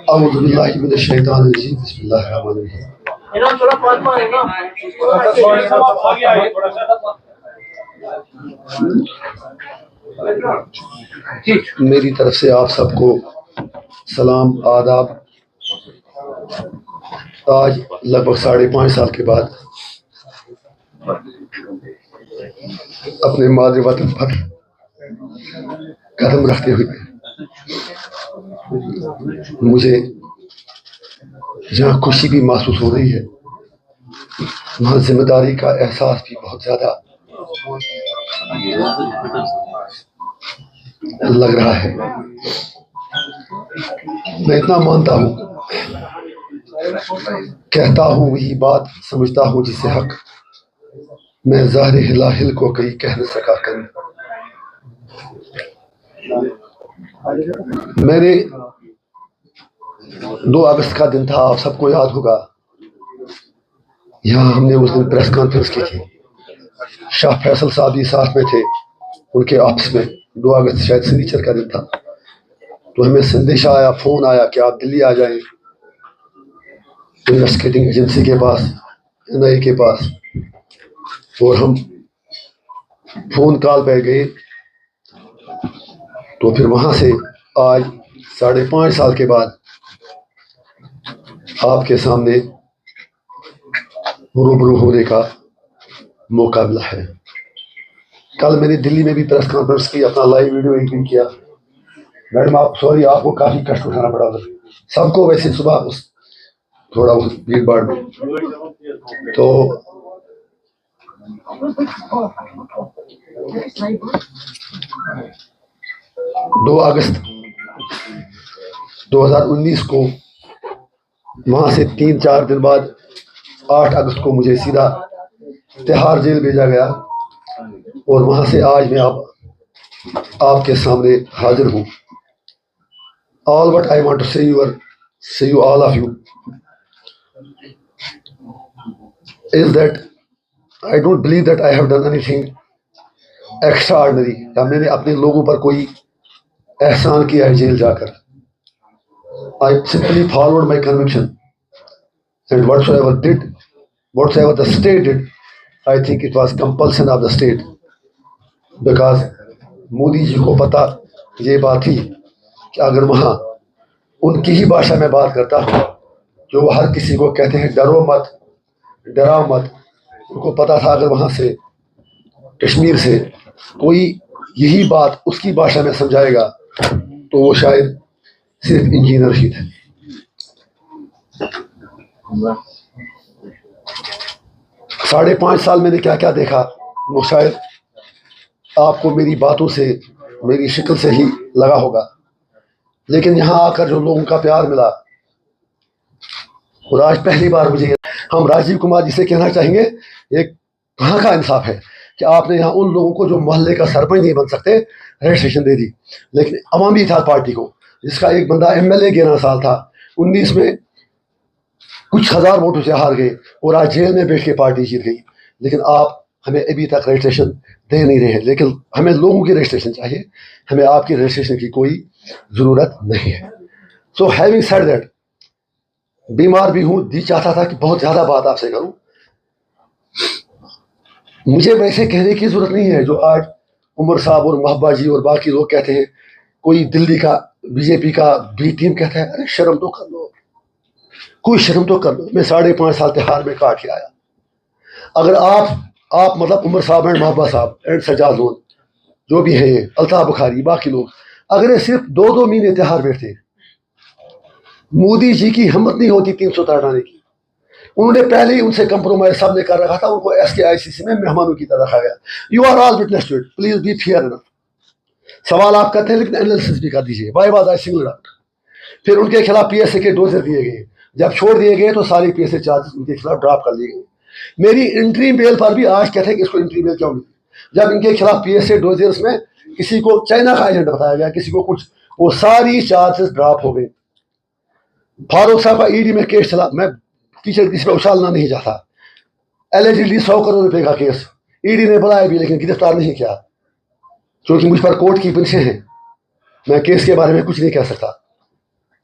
اعوذ باللہ من الشیطان الرجیم بسم اللہ الرحمن الرحیم. میری طرف سے آپ سب کو سلام آداب. آج لگ بھگ 5.5 سال کے بعد اپنے مادر وطن پر قدم رکھتے ہوئے مجھے جہاں خوشی بھی محسوس ہو رہی ہے وہاں ذمہ داری کا احساس بھی بہت زیادہ لگ رہا ہے. میں اتنا مانتا ہوں، کہتا ہوں وہی بات، سمجھتا ہوں جس سے حق، میں ظاہر ہلا ہل کو کہیں کہہ نہ سکا کر. میں نے 2 اگست کا دن تھا، آپ سب کو یاد ہوگا. یہاں ہم نے اس دن پریس کانفرنس کی تھی. شاہ فیصل صاحب بھی ساتھ میں تھے ان کے آفس میں. 2 اگست شاید سنیچر کا دن تھا. تو ہمیں سندیشہ آیا، فون آیا کہ آپ دلی آ جائیں انویسٹیگیٹنگ ایجنسی کے پاس، NIA کے پاس. اور ہم فون کال پہ گئے. تو پھر وہاں سے آج 5.5 سال کے بعد آپ کے سامنے روبرو ہونے کا موقع ملا ہے. کل میں نے دلی میں بھی پریس کانفرنس کی، اپنا لائیو ویڈیو ایک بھی کیا. میڈم سوری، آپ کو کافی کشٹ اٹھانا پڑا ادھر سب کو. ویسے صبح تھوڑا بھیڑ بھاڑ میں. تو 2 اگست 2019 کو وہاں سے 3-4 دن بعد 8 اگست کو مجھے سیدھا تہاڑ جیل بھیجا گیا. اور وہاں سے آج میں آپ کے سامنے حاضر ہوں. All what I want to say you all of you is that I don't believe that I have done anything extraordinary. یا میں نے اپنے لوگوں پر کوئی احسان کیا ہے جیل جا کر. I simply followed my conviction and whatsoever the state did, I think it was compulsion of the state. Because Modi جی کو پتہ یہ بات تھی کہ اگر وہاں ان کی ہی بھاشا میں بات کرتا ہوں جو وہ ہر کسی کو کہتے ہیں ڈرو مت، ڈراؤ مت. ان کو پتا تھا اگر وہاں سے کشمیر سے کوئی یہی بات اس کی بھاشا میں سمجھائے گا تو وہ شاید صرف انجینئر ہی تھے. ساڑھے 5 سال میں نے کیا کیا دیکھا وہ شاید آپ کو میری باتوں سے، میری شکل سے ہی لگا ہوگا. لیکن یہاں آ کر جو لوگوں کا پیار ملا، اور آج پہلی بار مجھے ہم راجیو کمار جی سے کہنا چاہیں گے ایک کہاں کا انصاف ہے کہ آپ نے یہاں ان لوگوں کو جو محلے کا سرپنچ نہیں بن سکتے رجسٹریشن دے دی. لیکن عوامی اتحاد پارٹی کو، جس کا ایک بندہ MLA 11 سال تھا، 19 میں کچھ ہزار ووٹوں سے ہار گئے اور آج جیل میں بیٹھ کے پارٹی جیت گئی. لیکن آپ ہمیں ابھی تک رجسٹریشن دے نہیں رہے ہیں. لیکن ہمیں لوگوں کی رجسٹریشن چاہیے، ہمیں آپ کی رجسٹریشن کی کوئی ضرورت نہیں ہے. سو ہیونگ سیڈ دیٹ، بیمار بھی ہوں، جی چاہتا تھا کہ بہت زیادہ بات آپ سے کروں. مجھے ویسے کہنے کی ضرورت نہیں ہے جو آج عمر صاحب اور محبہ جی اور باقی لوگ کہتے ہیں. کوئی دلی کا BJP کا B ٹیم کہتا ہے ارے شرم تو کر لو، کوئی شرم تو کر لو. میں 5.5 سال تہاڑ میں کاٹ کے آیا. اگر آپ مطلب عمر صاحب اینڈ محبہ صاحب اینڈ سجاد لون جو بھی ہیں، الطاف بخاری، باقی لوگ، اگر یہ صرف 2 مہینے تہاڑ بیٹھتے، مودی جی کی ہمت نہیں ہوتی 300 ہٹانے کی. انہوں نے پہلے ہی ان سے کمپرومائز سب نے کر رکھا تھا. ان کو SKICC میں مہمانوں کی طرح رکھا گیا. You are all witness to it, please be fair enough. سوال آپ کرتے ہیں لیکن انالیسس بھی کر دیجیے. Why was I singled out? پھر ان کے خلاف پی ایس اے کے ڈوزر دیے گئے. جب چھوڑ دیے گئے تو سارے پی ایس اے چارجز ان کے خلاف ڈراپ کر لیے گئے. میری انٹری بیل پر بھی آج کہتے ہیں کہ اس کو انٹری بیل کیوں ملی, جب ان کے خلاف پی ایس اے ڈوزرس میں کسی کو چائنا کا ایجنٹ بتایا گیا, کسی کو کچھ, وہ ساری چارجز ڈراپ ہو گئے. فاروق صاحب کا ای ڈی میں کیس چلا, میں ٹیچر کسی پہ اچھالنا نہیں چاہتا. ایلیجڈلی 100 کروڑ روپے کا کیس, ای ڈی نے بلایا بھی لیکن گرفتار نہیں کیا, کیونکہ مجھ پر کورٹ کی پنشیں ہیں. میں کیس کے بارے میں کچھ نہیں کہہ سکتا.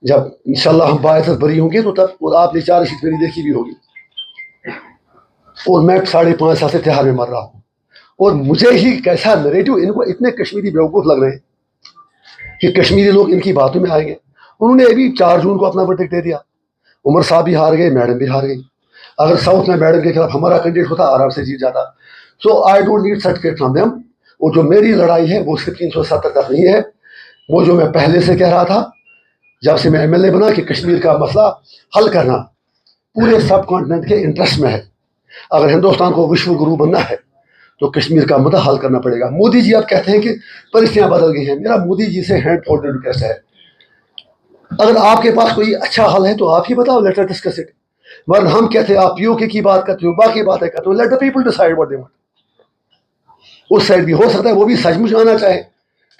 جب انشاءاللہ ہم باعزت بری ہوں گے تو تب آپ نے چارج شیٹ میری دیکھی بھی ہوگی. اور میں 5.5 سال سے تہاڑ میں مر رہا ہوں, اور مجھے ہی کیسا نریٹو, ان کو اتنے کشمیری بیوقوف لگ رہے ہیں کہ کشمیری لوگ ان کی باتوں میں آئیں گے. انہوں نے ابھی 4 جون کو اپنا ورڈکٹ دے دیا. عمر صاحب بھی ہار گئے, میڈم بھی ہار گئی. اگر ساؤتھ میں میڈم کے خلاف ہمارا کینڈیڈیٹ ہوتا آرام سے جیت جاتا. So I don't need certificate from them. وہ جو میری لڑائی ہے وہ صرف 370 تک نہیں ہے. وہ جو میں پہلے سے کہہ رہا تھا جب سے میں ایم ایل اے بنا کہ کشمیر کا مسئلہ حل کرنا پورے سب کانٹیننٹ کے انٹرسٹ میں ہے. اگر ہندوستان کو وشو گرو بننا ہے تو کشمیر کا مسئلہ حل کرنا پڑے گا. مودی جی آپ کہتے ہیں کہ پریستیاں بدل گئی ہیں, میرا مودی جی سے ہینڈ فولڈ ریکویسٹ ہے, اگر آپ کے پاس کوئی اچھا حل ہے تو آپ ہی بتاؤ, لیٹ اس ڈسکس اٹ. ورنہ ہم کہتے ہیں آپ پی او کے کی بات کرتے ہو, باقی باتیں کرتے ہو, let the people decide what they want. اس سائڈ بھی ہو سکتا ہے وہ بھی سچ مچ آنا چاہے,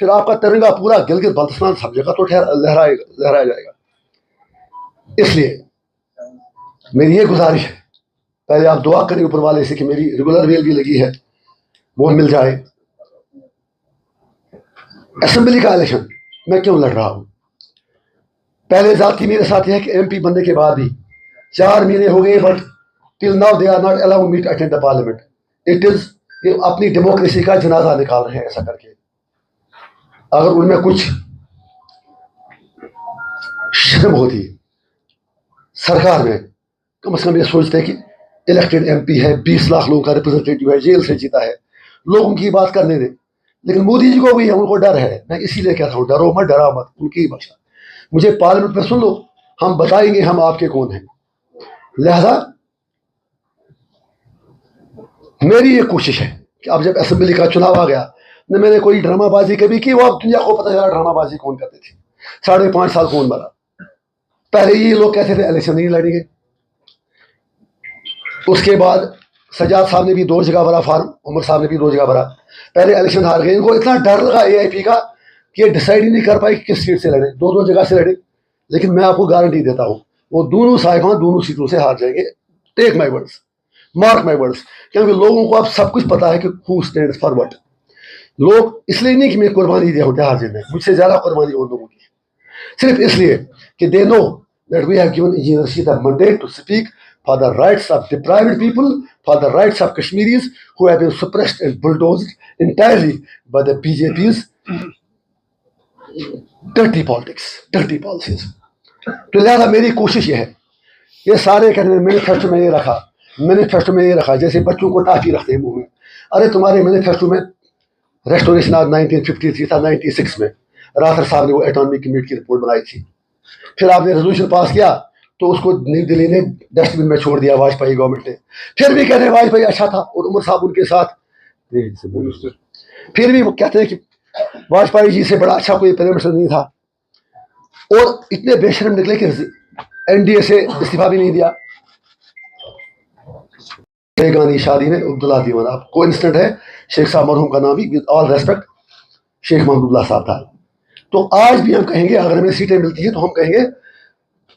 پھر آپ کا ترنگا پورا گلگت بلتستان سب جگہ تو لہرایا جائے گا. اس لیے میری یہ گزارش ہے, پہلے آپ دعا کریں اوپر والے سے کہ میری ریگولر ویل بھی لگی ہے وہ مل جائے. اسمبلی کا الیکشن میں کیوں لڑ رہا ہوں؟ پہلے ذاتی میرے ساتھ یہ ہے کہ ایم پی بننے کے بعد بھی 4 مہینے ہو گئے, but till now they are not allow me to attend the parliament. It is اپنی ڈیموکریسی کا جنازہ نکال رہے ہیں ایسا کر کے. اگر ان میں کچھ شرم ہوتی سرکار میں, کم از کم یہ سوچتے کہ الیکٹڈ ایم پی ہے, 20 لاکھ لوگوں کا ریپرزنٹیٹیو ہے, جیل سے جیتا ہے, لوگوں کی بات کرنے دیں. لیکن مودی جی کو بھی ہے, ان کو ڈر ہے. میں اسی لیے کہتا ہوں ڈرو مت, ڈرا مت, ان کی بخشا. مجھے پارلیمنٹ میں سن لو, ہم بتائیں گے ہم آپ کے کون ہیں. لہذا میری یہ کوشش ہے کہ اب جب اسمبلی کا چناؤ آ گیا, نہ میں نے کوئی ڈرامہ بازی کبھی کی, وہ اب دنیا کو پتہ چلا ڈرامہ بازی کون کرتے تھے. 5.5 سال کون مرا. پہلے یہ لوگ کہتے تھے الیکشن نہیں لڑیں گے. اس کے بعد سجاد صاحب نے بھی 2 جگہ بھرا فارم, عمر صاحب نے بھی 2 جگہ بھرا. پہلے الیکشن ہار گئے. ان کو اتنا ڈر لگا اے آئی پی کا کہ یہ ڈیسائیڈ ہی نہیں کر پائی کہ کس سیٹ سے لڑے. 2 جگہ سے لڑے. لیکن میں آپ کو گارنٹی دیتا ہوں وہ دونوں صاحبان دونوں سیٹوں سے ہار جائیں گے. Take my words, mark my words. کیونکہ لوگوں کو اب سب کچھ پتا ہے کہ ہو اسٹینڈز فار وٹ. لوگ اس لیے نہیں کہ میں قربانی دیا ہوں تہاڑ جیل میں, مجھ سے زیادہ قربانی اور لوگوں کی, صرف اس لیے کہ they know that we have given engineer Rashid a mandate to speak for the rights of deprived people, for the rights of Kashmiris who have been suppressed and bulldozed entirely by the BJP's dirty politics, dirty policies. تو لہٰذا میری کوشش یہ ہے, یہ سارے کہنے manifesto میں یہ رکھا, مینیفیسٹو میں یہ رکھا, جیسے بچوں کو ٹافی رکھتے ہیں منہ میں. ارے تمہارے مینیفیسٹو میں ریسٹوریشن آف 1953 تھا, 96 میں راتھر صاحب نے وہ اٹانومی کمیٹی کی رپورٹ بنائی تھی. پھر آپ نے ریزولوشن پاس کیا تو اس کو نئی دلی نے ڈسٹ بن میں چھوڑ دیا واجپئی گورنمنٹ نے. پھر بھی کہتے ہیں واجپئی اچھا تھا اور عمر صاحب ان کے ساتھ. پھر بھی وہ کہتے ہیں کہ واجپئی جی سے بڑا اچھا کوئی پرائم منسٹر نہیں تھا. اور اتنے بے شرم نکلے کہ این ڈی اے سے استعفیٰ بھی نہیں دیا. گاندھی شادی میں عبداللہ دیوان, آپ کو انسٹنٹ ہے, شیخ صاحب مرحوم کا نام بھی ود آل ریسپیکٹ شیخ محمد اللہ صاحب تھا. تو آج بھی ہم کہیں گے اگر ہمیں سیٹیں ملتی ہیں تو ہم کہیں گے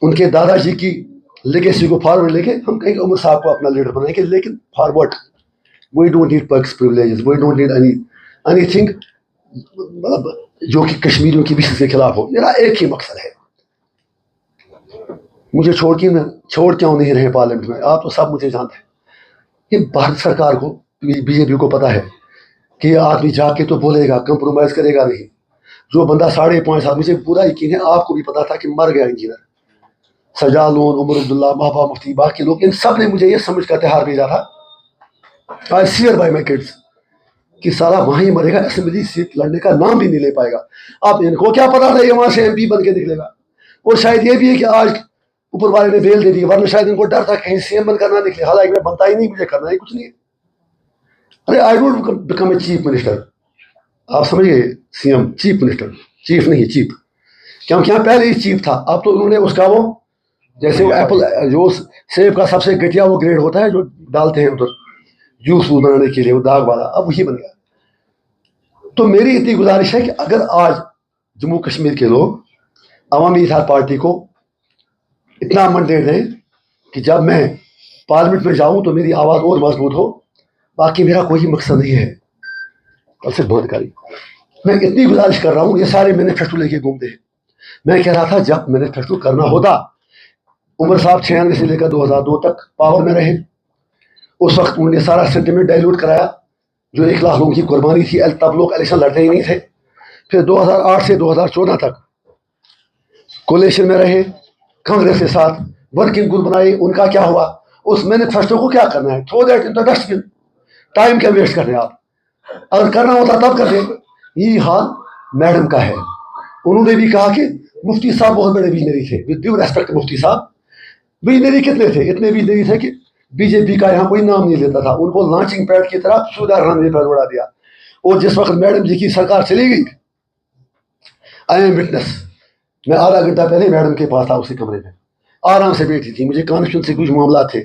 ان کے دادا جی کی لیگیسی کو فارورڈ لے کے ہم کہیں گے عمر صاحب کو اپنا لیڈر بنائیں گے. لیکن forward we don't need perks privileges, we don't need anything جو کہ کشمیریوں کی وشز کے خلاف ہو. میرا ایک ہی مقصد ہے, مجھے چھوڑ کیوں نہیں رہے پارلیمنٹ میں. آپ تو سب مجھے جانتے ہیں کہ بھارت سرکار کو, بی جے پی کو پتا ہے کہ یہ آدمی جا کے تو بولے گا, کمپرومائز کرے گا نہیں. جو بندہ 5.5 سال, مجھے پورا یقین ہے آپ کو بھی پتا تھا کہ مر گیا انجینئر سجاد لون, عمر عبداللہ, محبا مفتی, باقی لوگ, ان سب نے مجھے یہ سمجھ کر تہاڑ بھیجا تھا آئی سیئر بائی مائی کڈس کہ سارا وہاں ہی مرے گا, اسمبلی سیٹ لڑنے کا نام بھی نہیں لے پائے گا. اب ان کو کیا پتا تھا یہ وہاں سے ایم پی بن کے نکلے گا. اور شاید یہ بھی ہے کہ آج اوپر والے نے بیل دے دی, ورنہ شاید ان کو ڈر تھا کہیں سی ایم بن کر نہ نکلے. حالانکہ میں بنتا ہی نہیں, مجھے کرنا ہی کچھ نہیں ہے. ارے I don't become a chief minister. آپ سمجھ گئے, C M chief minister, chief نہیں چیف. کیونکہ یہاں پہلے ہی چیف تھا. اب تو انہوں نے اس کا وہ جیسے وہ ایپل جو سیب کا سب سے گٹیا وہ گریڈ ہوتا ہے جو ڈالتے ہیں ادھر جوس بنانے کے لیے وہ داغ والا, اب وہی بن گیا. تو میری اتنی گزارش ہے کہ اگر آج جموں کشمیر کے لوگ عوامی اتحاد پارٹی کو اتنا منڈیٹ دیں کہ جب میں پارلیمنٹ میں جاؤں تو میری آواز اور مضبوط ہو, باقی میرا کوئی مقصد نہیں ہے کل سے بہت کاری. میں اتنی گزارش کر رہا ہوں, یہ سارے مینیفیسٹو لے کے گھومتے ہیں. میں کہہ رہا تھا جب مینیفیسٹو کرنا ہوتا, عمر صاحب 96 سے لے کر 2002 تک پاور میں رہے, اس وقت انہوں نے سارا سینٹیمنٹ ڈائلوٹ کرایا, جو 1 لاکھ لوگوں کی قربانی تھی, تب لوگ الیکشن لڑتے ہی نہیں تھے. پھر 2008 سے 2014 تک کولیشن میں رہے کانگریس کے ساتھ, ورکنگ گروپ بنائے. ان کا کیا ہوا؟ اس مینیفیسٹو کو کیا کرنا ہے, throw that in the dustbin. Time کیا ویسٹ کر رہے ہیں آپ؟ اگر کرنا ہوتا تب کر دیں. یہی حال میڈم کا ہے. انہوں نے بھی کہا کہ مفتی صاحب بہت بڑے ویژنری تھے, ود ڈیو ریسپیکٹ مفتی صاحب. ویژنری کتنے تھے؟ اتنے ویژنری تھے کہ بی جے پی کا یہاں کوئی نام نہیں لیتا تھا. ان کو لانچنگ پیڈ کی طرح سودہ رنوے پر اڑا دیا. اور جس وقت میڈم جی کی سرکار چلی گئی, آئی ایم وٹنس, میں آدھا گھنٹہ پہلے میڈم کے پاس تھا, اسی کمرے میں آرام سے بیٹھی تھی. مجھے کانفرنس سے کچھ معاملات تھے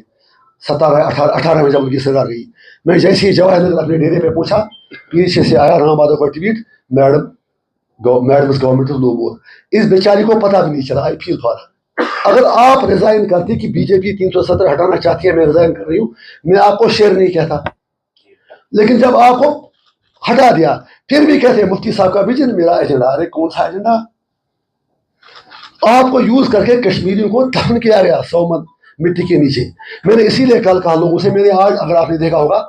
18 میں جب ان کی سزا گئی. میں جیسے ہی جواہر نگر اپنے ڈیرے پہ پوچھا, پیچھے سے آیا رام مادھو کا ٹویٹ, میڈم گورنمنٹ آف لو بول. اس بیچاری کو پتہ بھی نہیں چلا. I feel for. اگر آپ ریزائن کرتی کہ بی جے پی 370 ہٹانا چاہتی ہے, میں ریزائن کر رہی ہوں, میں آپ کو شیئر نہیں کہتا. لیکن جب آپ کو ہٹا دیا پھر بھی کہتے ہیں مفتی صاحب کا ویژن میرا ایجنڈا. ارے کون سا ایجنڈا؟ آپ کو یوز کر کے کشمیریوں کو دفن کیا گیا 100 من مٹی کے نیچے. میں نے اسی لیے کل کہا لوگوں سے, میں نے آج اگر آپ نے دیکھا ہوگا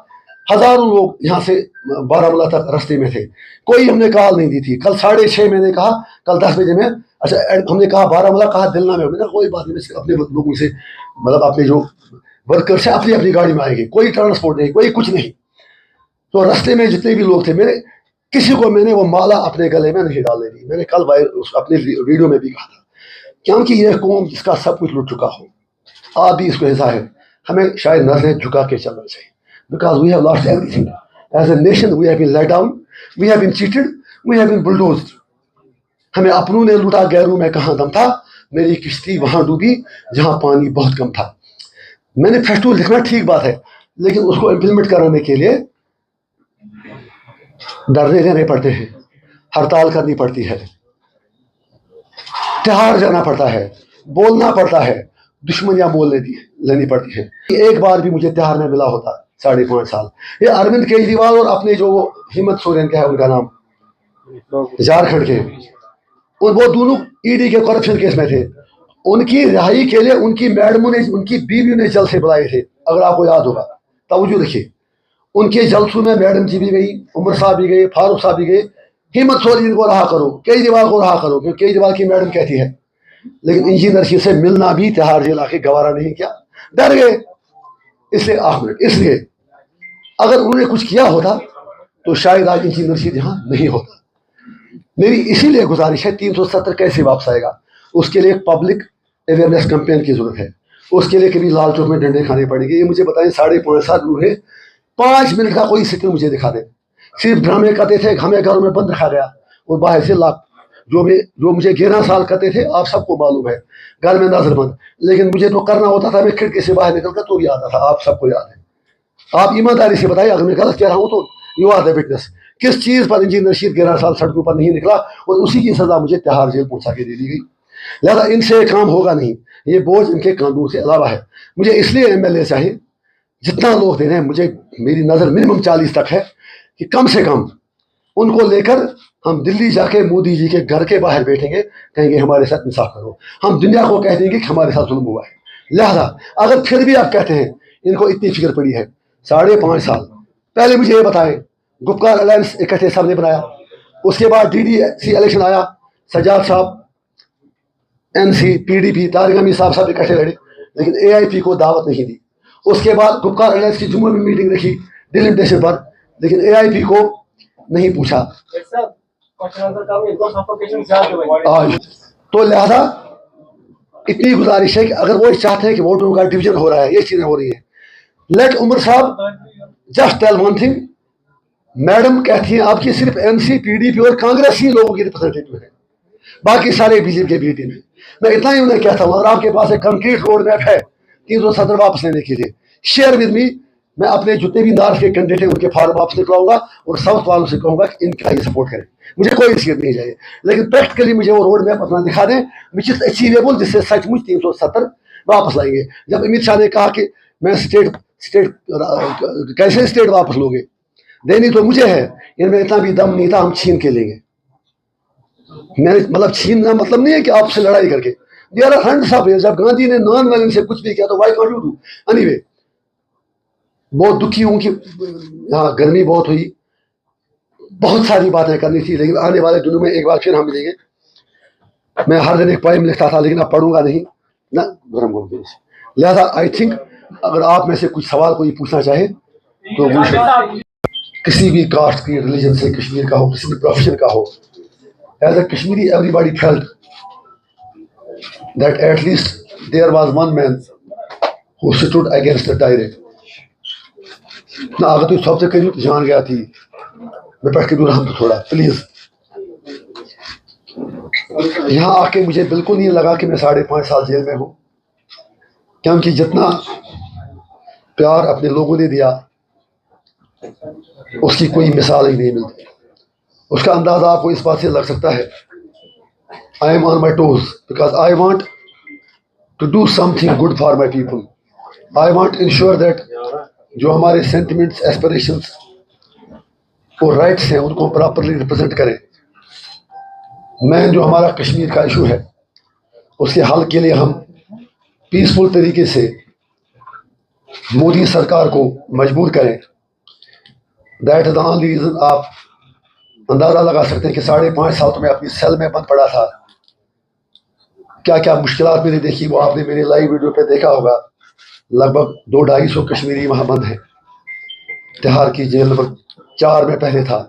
ہزاروں لوگ یہاں سے بارہمولہ تک رستے میں تھے, کوئی ہم نے کال نہیں دی تھی. کل 6:30 میں نے کہا, کل 10 بجے میں, اچھا ہم نے کہا بارہمولہ, کہا دلنا میں. کوئی بات نہیں, اپنے لوگوں سے مطلب اپنے جو ورکر سے اپنی اپنی گاڑی میں آئیں گے, کوئی ٹرانسپورٹ نہیں, کوئی کچھ نہیں. تو رستے میں جتنے بھی لوگ تھے, میں نے کسی کو میں نے وہ مالا اپنے گلے میں نہیں ڈالنے دی. میں نے کل اپنے ویڈیو میں بھی کہا تھا, کیونکہ یہ قوم جس کا سب کچھ لٹ چکا ہو, آپ بھی اس کو حصہ ہے, ہمیں شاید نظریں جھکا کے چلنا چاہیے. Because we have lost everything. As a nation, we have been let down, we have been cheated, we have been bulldozed. ہمیں اپنوں نے لوٹا, غیروں میں کہاں دم تھا. میری کشتی وہاں ڈوبی جہاں پانی بہت کم تھا. مینیفیسٹو لکھنا ٹھیک بات ہے, لیکن اس کو امپلیمنٹ کرانے کے لیے ڈرنے دینے پڑتے ہیں, ہڑتال کرنی پڑتی ہے, تہار جانا پڑتا ہے, بولنا پڑتا ہے, دشمنیاں لینی پڑتی ہے. ایک بار بھی مجھے تہار میں ملا ہوتا 5.5 سال. یہ اروند کیجریوال اور اپنے جو ہمت سورین کا ہے ان کا نام, جھارکھنڈ کے, اور وہ دونوں ای ڈی کے کرپشن کیس میں تھے. ان کی رہائی کے لیے ان کی میڈموں نے, ان کی بیویوں نے جلسے بلائے تھے, اگر آپ کو یاد ہوگا. توجہ رکھیے, ان کے جلسوں میں میڈم جی بھی گئی, عمر صاحب بھی گئے, فاروق صاحب بھی گئے. ہمت سورین کو رہا کرو, کیجریوال کو رہا کرو, کیونکہ کیجریوال کی میڈم کہتی ہے. لیکن انجینئر جی سے ملنا بھی تہار جیل آ کے گوارا نہیں کیا, ڈر گئے. اس لیے اگر انہوں نے کچھ کیا ہوتا تو شاید آج انجینئر جی یہاں نہیں ہوتا. میری اسی لیے گزارش ہے, 370 کیسے واپس آئے گا؟ اس کے لیے ایک پبلک اویئرنیس کمپین کی ضرورت ہے. اس کے لیے کبھی لال چوک میں ڈنڈے کھانے پڑیں گے. یہ مجھے بتائیں 5.5 سال انہیں 5 منٹ کا کوئی سکل مجھے دکھا دیں. صرف ڈرامے کرتے تھے, ہمیں گھروں میں بند رکھا گیا, اور باہر سے جو مجھے 11 سال کرتے تھے, آپ سب کو معلوم ہے, گھر میں نظر بند. لیکن مجھے تو کرنا ہوتا تھا, میں کھڑکی سے باہر نکل کر تو بھی آتا تھا, آپ سب کو یاد ہے. آپ ایمانداری سے بتائیے, اگر میں غلط کہہ رہا ہوں تو یو آر دا وٹنس. کس چیز پر انجینئر رشید 11 سال سڑکوں پر نہیں نکلا, اور اسی کی سزا مجھے تہار جیل پہنچا کے دے دی گئی. لہٰذا ان سے کام ہوگا نہیں, یہ بوجھ ان کے قانون سے علاوہ ہے. مجھے اس لیے ایم ایل اے چاہیے, جتنا لوگ دے رہے ہیں, مجھے میری نظر منیمم 40 تک ہے, کہ کم سے کم ان کو لے کر ہم دلی جا کے مودی جی کے گھر کے باہر بیٹھیں گے, کہیں گے ہمارے ساتھ انصاف کرو. ہم دنیا کو کہہ دیں گے کہ ہمارے ساتھ ظلم ہوا ہے. لہذا اگر پھر بھی آپ کہتے ہیں ان کو اتنی فکر پڑی ہے, 5.5 سال پہلے مجھے یہ بتائیں, گپکار الائنس اکٹھے سب نے بنایا, اس کے بعد DDC الیکشن آیا, سجاد صاحب این سی, PDP, طارق امین صاحب سب اکٹھے لڑے, لیکن AIP کو دعوت نہیں دی. اس کے بعد گپکار الائنس کی جمعہ میں میٹنگ رکھی ڈیلیمیٹیشن پر, لیکن AIP کو نہیں پوچھا. تو لہذا اتنی گزارش ہے کہ اگر وہ چاہتے ہیں کہ ووٹوں کا ڈویژن ہو رہا ہے, یہ چیزیں ہو رہی ہیں, لیٹ عمر صاحب just tell one thing. Madam کہتی ہیں آپ کی صرف NC, PDP اور کانگریس ہی لوگوں کی ریپرزینٹیٹیو ہے. باقی سارے بی جے پی کے بی ٹیم ہیں. میں اتنا ہی انہیں کہتا ہوں اگر آپ کے پاس ایک کنکریٹ روڈ میپ ہے 370 واپس لینے کے لیے شیئر ود می. میں اپنے جتنے بھی نارتھ کے کینڈیڈیٹ ہیں ان کے فارم واپس نکلاؤں گا اور ساؤتھ والوں سے کہوں گا کہ ان کا یہ سپورٹ کریں. مجھے کوئی حیثیت نہیں چاہیے لیکن پریکٹیکلی مجھے وہ روڈ میپ اپنا دکھا دیں وچ از اچیویبل جس سے سچ مچ 370 واپس لائیں گے. جب امت شاہ نے کہا کہ میں اسٹیٹ کیسے اسٹیٹ واپس لو گے دینی تو مجھے ہے ان میں اتنا بھی دم نہیں تھا ہم چھین کے لیں گے. میں مطلب چھیننا مطلب نہیں ہے کہ آپ سے لڑائی کر کے they are hundreds of years. جب گاندھی نے نان وائلنس سے کچھ بھی کیا تو why can't you do any way. بہت دکھی ہوں کہ یہاں گرمی بہت ہوئی بہت ساری باتیں کرنی تھی لیکن آنے والے دنوں میں ایک بار پھر ہم ملیں گے. میں ہر دن ایک پوائم لکھتا تھا لیکن اب پڑھوں گا نہیں نہ گرم گرم. لہٰذا آئی تھنک اگر آپ میں سے کچھ سوال کوئی پوچھنا چاہے تو وہ کسی بھی کاسٹ کی ریلیجن سے کشمیر کا ہو کسی بھی پروفیشن کا ہو as a Kashmiri everybody felt that at least there was one man who stood against the tyrant. نہ اگر تھی سب سے کریو تو جان گیا تھی میں پڑھ کے دوں رہا ہوں تھوڑا پلیز. یہاں آ کے مجھے بالکل نہیں لگا کہ میں 5.5 سال جیل میں ہوں کیونکہ جتنا پیار اپنے لوگوں نے دیا اس کی کوئی مثال ہی نہیں ملتی. اس کا اندازہ آپ کو اس بات سے لگ سکتا ہے I am on my toes because I want to do something good for my people. I want ensure that جو ہمارے سینٹیمنٹس ایسپریشنس اور رائٹس ہیں ان کو پراپرلی ریپرزینٹ کریں. میں جو ہمارا کشمیر کا ایشو ہے اس کے حل کے لیے ہم پیسفل طریقے سے مودی سرکار کو مجبور کریں. That is the only reason. آپ اندازہ لگا سکتے ہیں کہ 5.5 سال تو میں اپنی سیل میں بند پڑا تھا. کیا کیا مشکلات میں نے دیکھی وہ آپ نے میرے لائیو ویڈیو پہ دیکھا ہوگا. لگ بھگ 200-250 کشمیری وہاں بند ہیں. تہاڑ کی جیل نمبر 4 میں پہلے تھا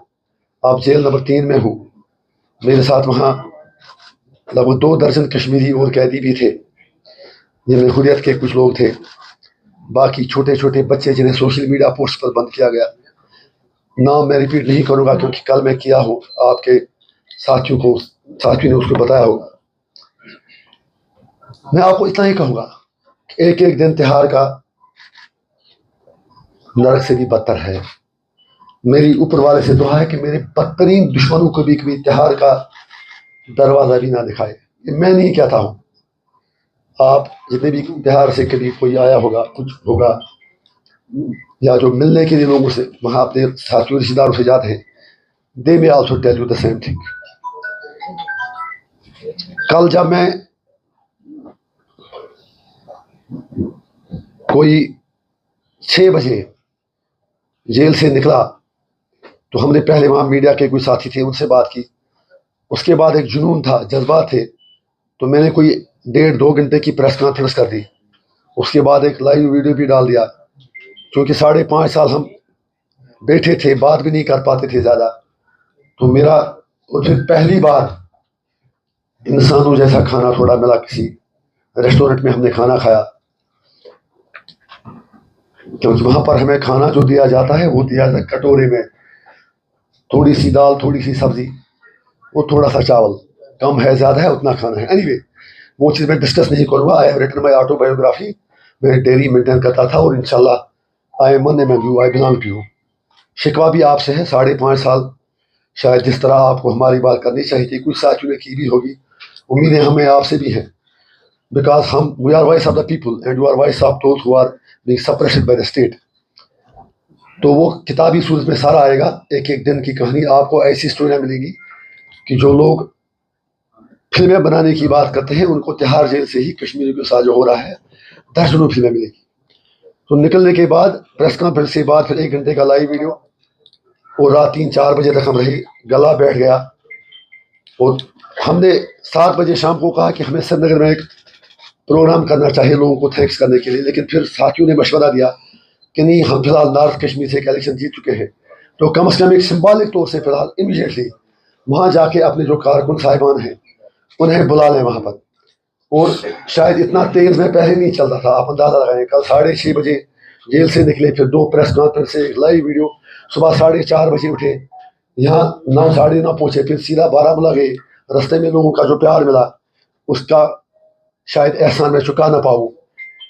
آپ جیل نمبر 3 میں ہوں. میرے ساتھ وہاں لگ بھگ 2 درجن کشمیری اور قیدی بھی تھے جن میں حریت کے کچھ لوگ تھے. باقی چھوٹے چھوٹے بچے جنہیں سوشل میڈیا پوسٹ پر بند کیا گیا. نام میں ریپیٹ نہیں کروں گا کیونکہ کل میں کیا ہوں آپ کے ساتھیوں نے اس کو بتایا ہوگا. میں آپ کو اتنا ہی کہوں گا کہ ایک ایک دن تہاڑ کا نرک سے بھی بدتر ہے. میری اوپر والے سے دعا ہے کہ میرے بدترین دشمنوں کو بھی کبھی تہاڑ کا دروازہ بھی نہ دکھائے. میں نہیں کہتا ہوں آپ جتنے بھی تہاڑ سے کبھی کوئی آیا ہوگا کچھ ہوگا یا جو ملنے کے لیے لوگوں سے وہاں اپنے ساتھیوں رشتے داروں سے جاتے ہیں دے میں also tell you the same thing. کل جب میں کوئی 6 بجے جیل سے نکلا تو ہم نے پہلے وہاں میڈیا کے کوئی ساتھی تھے ان سے بات کی. اس کے بعد ایک جنون تھا جذبات تھے تو میں نے کوئی 1.5-2 گھنٹے کی پریس کانفرنس کر دی. اس کے بعد ایک لائیو ویڈیو بھی ڈال دیا. کیونکہ 5.5 سال ہم بیٹھے تھے بات بھی نہیں کر پاتے تھے زیادہ تو میرا پھر پہلی بار انسانوں جیسا کھانا تھوڑا ملا. کسی ریسٹورنٹ میں ہم نے کھانا کھایا کیونکہ وہاں پر ہمیں کھانا جو دیا جاتا ہے وہ دیا جاتا ہے کٹورے میں. تھوڑی سی دال تھوڑی سی سبزی اور تھوڑا سا چاول. کم ہے زیادہ ہے اتنا کھانا ہے. اینی وے وہ چیز میں ڈسکس نہیں کروں گا. I have written my autobiography. میں ڈیری مینٹین کرتا تھا اور انشاءاللہ I am one am you I belong to you. شکوہ بھی آپ سے ہے 5.5 سال شاید جس طرح آپ کو ہماری بات کرنی چاہیے تھی کچھ ساتھیوں نے کی بھی ہوگی. امیدیں ہمیں آپ سے بھی ہیں بیکاز ہم we are voice of the people and you are voice of those who are being suppressed by the state. تو وہ کتابی صورت میں سارا آئے گا. ایک ایک دن کی کہانی آپ کو ایسی اسٹوریاں ملیں گی کہ جو لوگ فلمیں بنانے کی بات کرتے ہیں ان کو تہاڑ جیل سے ہی کشمیری کے ساتھ جو ہو رہا ہے درجنوں فلمیں ملیں گی. تو نکلنے کے بعد پریس کانفرنس کے بعد پھر 1 گھنٹے کا لائیو ویڈیو اور رات 3-4 بجے تک ہم رہے. گلا بیٹھ گیا اور ہم نے 7 بجے شام کو کہا کہ ہمیں سری نگر میں ایک پروگرام کرنا چاہیے لوگوں کو تھینکس کرنے کے لیے. لیکن پھر ساتھیوں نے مشورہ دیا کہ نہیں ہم فی الحال نارتھ کشمیر سے ایک الیکشن جیت چکے ہیں تو کم از کم ایک سمبولک طور سے فی الحال امیڈیٹلی وہاں جا کے اپنے جو کارکن صاحبان ہیں انہیں بلا لیں وہاں پر. اور شاید اتنا تیز میں پہلے نہیں چلتا تھا. آپ اندازہ لگائیں کل 6:30 بجے جیل سے نکلے پھر 2 پریس کانفرنس سے ایک لائیو ویڈیو. صبح 4:30 بجے اٹھے یہاں 9 9:30 پہنچے پھر سیدھا بارامولہ گئے رستے میں لوگوں کا جو پیار ملا اس کا شاید احسان میں چکا نہ پاؤں.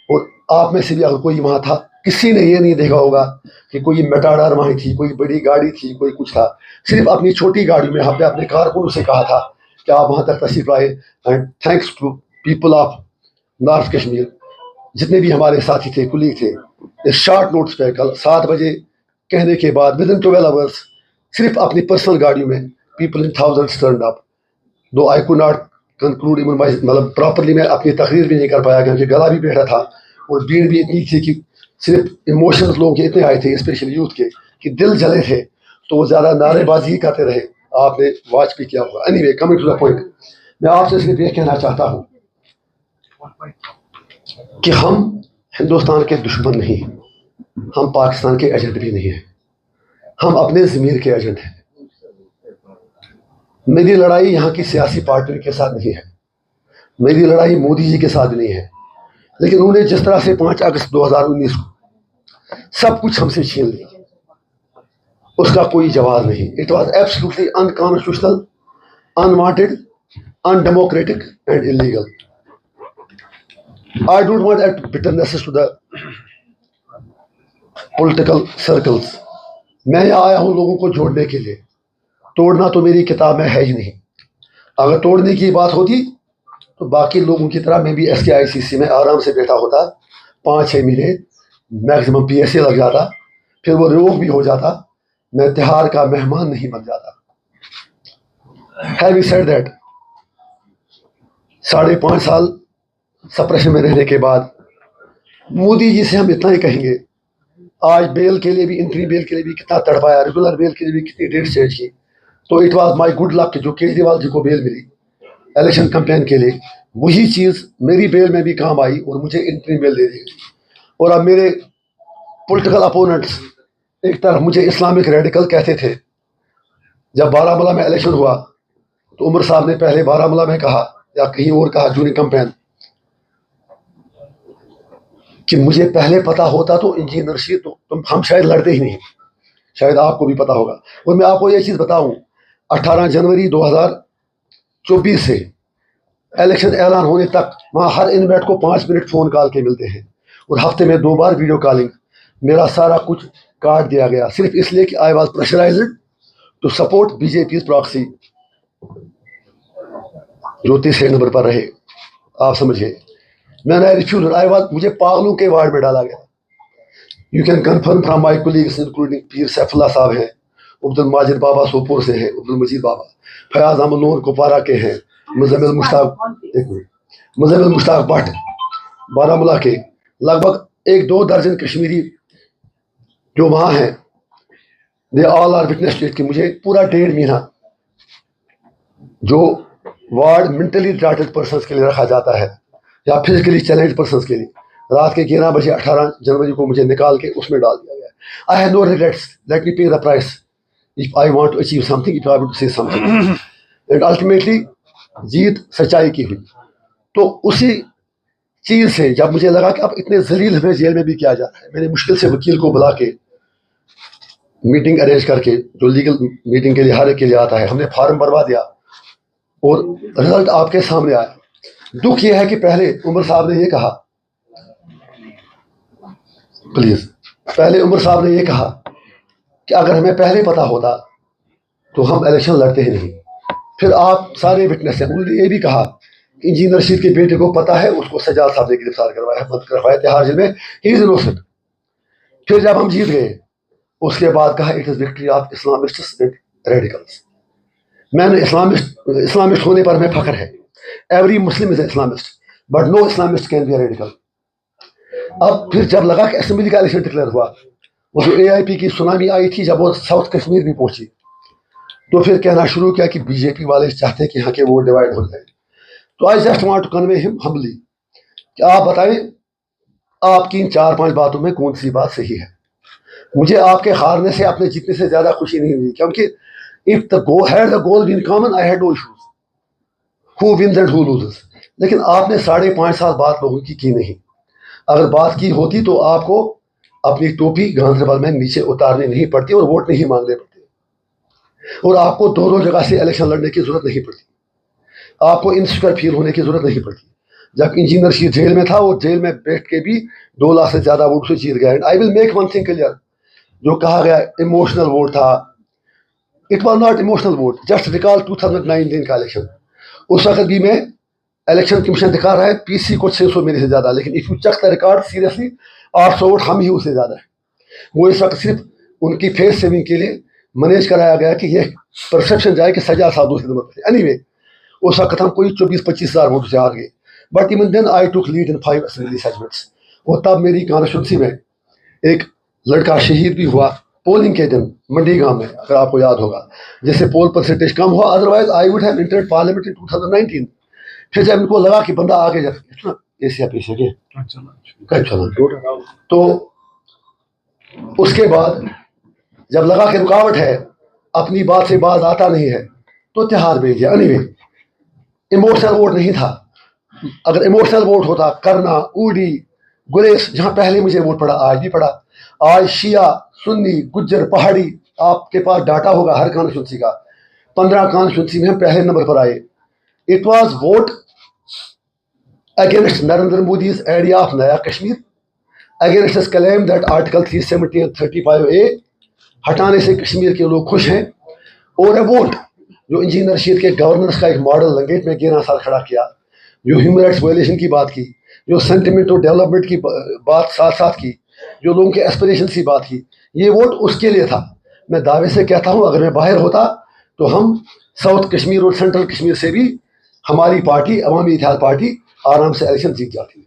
اور آپ میں سے بھی اگر کوئی وہاں تھا, کسی نے یہ نہیں دیکھا ہوگا کہ کوئی میٹاڈار وہاں تھی, کوئی بڑی گاڑی تھی, کوئی کچھ تھا. صرف اپنی چھوٹی گاڑی میں ہم نے اپنے کارکنوں سے کہا تھا کہ آپ وہاں تک تشریف لائے. And thanks to people of north Kashmir, جتنے بھی ہمارے ساتھی تھے, کلیگ تھے, اس شارٹ نوٹس پہ کل 7 بجے کہنے کے بعد ود ان 12 hours صرف اپنی پرسنل گاڑیوں میں پیپل ان تھاؤزنڈس ٹرنڈ اپ. دو آئی کو ناٹ کنکلوڈ مطلب پراپرلی میں اپنی تقریر بھی نہیں کر پایا کیونکہ گلا بھی بیٹھا تھا اور بھیڑ بھی اتنی تھی کہ صرف ایموشنز لوگوں کے اتنے آئے تھے, اسپیشلی یوتھ کے, کہ دل جلے تھے. تو وہ زیادہ نعرے بازی ہی کرتے رہے. آپ نے واچ بھی کیا ہوگا. Anyway, coming to the point, میں آپ سے صرف یہ کہنا چاہتا ہوں کہ ہم ہندوستان کے دشمن نہیں, ہم پاکستان کے ایجنٹ بھی نہیں ہیں, ہم اپنے ضمیر کے ایجنٹ ہیں. میری لڑائی یہاں کی سیاسی پارٹیوں کے ساتھ نہیں ہے, میری لڑائی مودی جی کے ساتھ نہیں ہے, لیکن انہوں نے جس طرح سے 5 اگست 2019 کو سب کچھ ہم سے چھین لیا, اس کا کوئی جواز نہیں. It was absolutely unconstitutional, unwanted, undemocratic and illegal. I don't want that bitternesses to the political circles. میں یہاں آیا ہوں لوگوں کو جوڑنے کے لیے, توڑنا تو میری کتاب میں ہے ہی نہیں. اگر توڑنے کی بات ہوتی تو باقی لوگوں کی طرح میں بھی SKICC میں آرام سے بیٹھا ہوتا, 5-6 مہینے میکسیمم PSA لگ جاتا, پھر وہ ریووک بھی ہو جاتا, میں تہار کا مہمان نہیں بن جاتا. Having said that, 5.5 سال سپریشن میں رہنے کے بعد مودی جی سے ہم اتنا ہی کہیں گے, آج بیل کے لیے بھی, انٹری بیل کے لیے بھی کتنا تڑپایا, ریگولر بیل کے لیے بھی کتنی ڈیٹ چینج کی. تو it was my good luck کہ جو کیجریوال جی کو بیل ملی الیکشن کمپین کے لیے, وہی چیز میری بیل میں بھی کام آئی اور مجھے انٹری بیل دے دی. اور اب میرے پولیٹیکل اپوننٹس ایک طرف مجھے اسلامک ریڈیکل کہتے تھے. جب بارہ مولہ میں الیکشن ہوا تو عمر صاحب نے پہلے بارہ مولہ میں کہا یا کہیں اور کہا جونی کمپین کہ مجھے پہلے پتا ہوتا تو انجینئر شی تو ہم شاید لڑتے ہی نہیں, شاید آپ کو بھی پتا ہوگا. اور میں آپ کو یہ چیز بتاؤں, 18 جنوری 2024 سے الیکشن اعلان ہونے تک وہاں ہر انویٹ کو 5 منٹ فون کال کے ملتے ہیں اور ہفتے میں 2 بار ویڈیو کالنگ. میرا سارا کچھ کاٹ دیا گیا صرف اس لیے کہ I was pressurised to support BJP's proxy, جو 3 نمبر پر رہے. آپ سمجھے, میں نے ریفیوز, مجھے پاگلوں کے وارڈ میں ڈالا گیا. You can confirm from my colleagues including Pir Saifullah صاحب ہیں, عبد الماجد بابا سوپور سے ہیں, عبد المجید بابا, فیاض احمد لون کپوارہ کے ہیں, مزمل مشتاق بٹ بارہ مولہ کے, لگ بھگ 1-2 درجن کشمیری جو وہاں ہیں, دے آل آر وٹنس ٹو اٹ کہ مجھے پورا 1.5 مہینہ جو وارڈ مینٹلی ریٹارڈڈ پرسنس کے لیے رکھا جاتا ہے یا فزیکلی چیلنج پرسنس کے لیے, رات کے 11 بجے 18 جنوری کو مجھے نکال کے اس میں ڈال دیا گیا. I have no regrets, let me pay the price if I want to achieve something, if I want to say some thing. And ultimately جیت سچائی کی ہوئی. تو اسی چیز سے جب مجھے لگا کہ اب اتنے ذلیل ہمیں جیل میں بھی کیا جا رہا ہے, میں نے مشکل سے وکیل کو بلا کے میٹنگ ارینج کر کے, جو لیگل میٹنگ کے لیے ہر ایک کے لیے آتا ہے, ہم نے فارم بھروا دیا اور رزلٹ آپ کے سامنے آیا. دکھ یہ ہے کہ پہلے عمر صاحب نے یہ کہا, پلیز, پہلے عمر صاحب نے یہ کہا کہ اگر ہمیں پہلے پتا ہوتا تو ہم الیکشن لڑتے ہی نہیں. پھر آپ سارے وٹنس ہیں, انہوں نے یہ بھی کہا کہ انجینئر رشید کے بیٹے کو پتا ہے, اس کو سجاد صاحب نے گرفتار کروایا تہار جیل میں, ہی از انوسنٹ. پھر جب ہم جیت گئے اس کے بعد کہا it is victory of Islamists and radicals. میں نے اسلامسٹ ہونے پر ہمیں فخر ہے. Every Muslim is a Islamist but no Islamist can be a radical. اب پھر جب لگا کہ اسمبلی کا الیکشن ڈکلیئر ہوا, وہ جو AIP کی سونامی آئی تھی جب وہ ساؤتھ کشمیر بھی پہنچی, تو پھر کہنا شروع کیا کہ BJP والے چاہتے ہیں کہ یہاں کے ووٹ ڈیوائڈ ہو جائے. تو I just want to convey ہم ہمبلی کہ آپ بتائیں آپ کی ان 4-5 باتوں میں کون سی بات صحیح ہے. مجھے آپ کے ہارنے سے, اپنے جیتنے سے زیادہ خوشی نہیں ہوئی, کیونکہ if the goal been common, I had no issues. Who wins and who loses. لیکن آپ نے 5.5 سال بات لوگوں کی نہیں. اگر بات کی ہوتی تو آپ کو اپنی ٹوپی گاندربل میں نیچے اتارنی نہیں پڑتی اور ووٹ نہیں مانگنے پڑتے, اور آپ کو 2 جگہ سے الیکشن لڑنے کی ضرورت نہیں پڑتی. آپ کو انسیکیور فیل ہونے کی ضرورت نہیں پڑتی. جب انجینئر رشید جیل میں تھا, وہ جیل میں بیٹھ کے بھی 2 لاکھ سے زیادہ ووٹ سے جیت گیا. And I will make one thing clear, جو کہا گیا ایموشنل ووٹ تھا, it was not emotional vote. Just recall 2019 کا الیکشن, اس وقت بھی میں الیکشن کمیشن دکھا رہا ہے پی سی کو 600 میرے سے زیادہ, لیکن if you check the record seriously 800 vote ہم ہی اس سے زیادہ ہے. وہ اس وقت صرف ان کی فیس سیونگ کے لیے مینیج کرایا گیا کہ یہ پرسیپشن جائے کہ سجا صاحب دوسرے نمبر پہ. اینی وے اس وقت ہم کوئی 24-25 ہزار ووٹ سے ہار گئے. بٹ ایون دین آئی ٹوک لیڈ ان 5 اسمبلی سیگمنٹس. اور تب میری کانسٹیچوئنسی میں ایک لڑکا شہید بھی ہوا پولنگ کے دن منڈی گاؤں میں, اگر آپ کو یاد ہوگا, جس سے پول پرسنٹیج کم ہوا. Otherwise I would have entered parliament in 2019. پھر جب ان کو لگا کہ بندہ آگے جا ایسیا پیچھے کے تو اس کے بعد جب لگا کہ رکاوٹ ہے, اپنی بات سے باز آتا نہیں ہے, تو تہار بھیج دیا. اینی وے ایموشنل ووٹ نہیں تھا. اگر ایموشنل ووٹ ہوتا, کرنا, اوڈی, گریس, جہاں پہلے مجھے ووٹ پڑا آج بھی پڑا, آج شیعہ, سنی, گجر, پہاڑی, آپ کے پاس ڈاٹا ہوگا ہر کانسٹیچوئنسی کا, 15 کانسٹیچوئنسی میں ہم پہلے نمبر پر آئے. It was vote against Narendra Modi's idea of نیا Kashmir, against his claim that article 370 اور 35A ہٹانے سے کشمیر کے لوگ خوش ہیں, اور اے ووٹ جو انجینئر رشید کے گورننس کا ایک ماڈل لنگیٹ میں 11 سال کھڑا کیا, جو ہیومن رائٹس وائلیشن کی بات کی, جو سینٹیمنٹ اور ڈیولپمنٹ کی بات ساتھ ساتھ کی, جو لوگوں کے ایسپریشن کی بات کی. یہ ووٹ اس کے لیے تھا. میں دعوے سے کہتا ہوں اگر میں باہر ہوتا تو ہم ساؤتھ کشمیر اور سینٹرل کشمیر سے بھی ہماری پارٹی عوامی اتحاد پارٹی آرام سے الیکشن جیت جاتی.